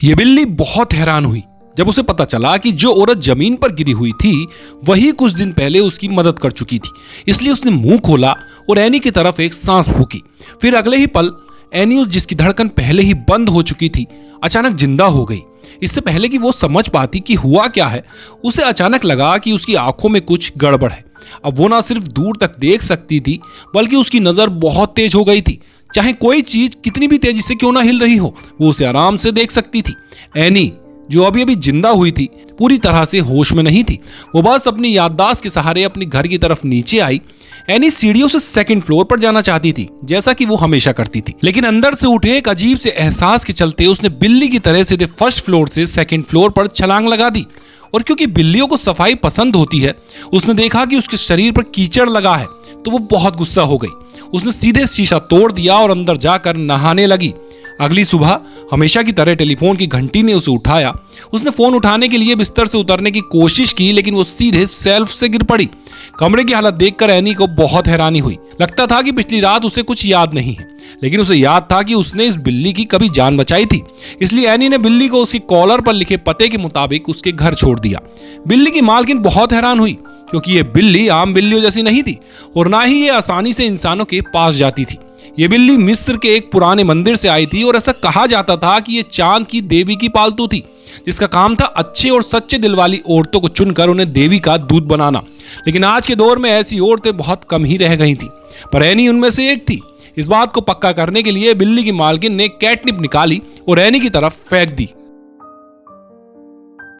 ये बिल्ली बहुत हैरान हुई जब उसे पता चला कि जो औरत जमीन पर गिरी हुई थी वही कुछ दिन पहले उसकी मदद कर चुकी थी। इसलिए उसने मुंह खोला और एनी की तरफ एक सांस फूकी। फिर अगले ही पल एनी, जिसकी धड़कन पहले ही बंद हो चुकी थी, अचानक जिंदा हो गई। इससे पहले कि वो समझ पाती कि हुआ क्या है, उसे अचानक लगा कि उसकी आंखों में कुछ गड़बड़ है। अब वो ना सिर्फ दूर तक देख सकती थी बल्कि उसकी नजर बहुत तेज हो गई थी। चाहे कोई चीज कितनी भी तेजी से क्यों ना हिल रही हो, वो उसे आराम से देख सकती थी। एनी, जो अभी अभी जिंदा हुई थी, पूरी तरह से होश में नहीं थी। वो बस अपनी याददाश्त के सहारे अपने घर की तरफ नीचे आई। एनी सीढ़ियों से सेकंड फ्लोर पर जाना चाहती थी, जैसा कि वो हमेशा करती थी, लेकिन अंदर से उठे एक अजीब से एहसास के चलते उसने बिल्ली की तरह सीधे फर्स्ट फ्लोर से सेकंड फ्लोर पर छलांग लगा दी। और क्योंकि बिल्लियों को सफाई पसंद होती है, उसने देखा कि उसके शरीर पर कीचड़ लगा है, तो वो बहुत गुस्सा हो गई। उसने सीधे शीशा तोड़ दिया और अंदर जाकर नहाने लगी। अगली सुबह हमेशा की तरह टेलीफोन की घंटी ने उसे उठाया। उसने फोन उठाने के लिए बिस्तर से उतरने की कोशिश की, लेकिन वो सीधे शेल्फ से गिर पड़ी। कमरे की हालत देखकर एनी को बहुत हैरानी हुई। लगता था कि पिछली रात उसे कुछ याद नहीं है, लेकिन उसे याद था कि उसने इस बिल्ली की कभी जान बचाई थी। इसलिए एनी ने बिल्ली को उसकी कॉलर पर लिखे पते के मुताबिक उसके घर छोड़ दिया। बिल्ली की मालकिन बहुत हैरान हुई, क्योंकि ये बिल्ली आम बिल्लियों जैसी नहीं थी और ना ही ये आसानी से इंसानों के पास जाती थी। ये बिल्ली मिस्र के एक पुराने मंदिर से आई थी और ऐसा कहा जाता था कि ये चांद की देवी की पालतू थी, जिसका काम था अच्छे और सच्चे दिल वाली औरतों को चुनकर उन्हें देवी का दूध बनाना। लेकिन आज के दौर में ऐसी औरतें बहुत कम ही रह गई थी, पर एनी उनमें से एक थी। इस बात को पक्का करने के लिए बिल्ली की मालकिन ने कैटनिप निकाली और एनी की तरफ फेंक दी।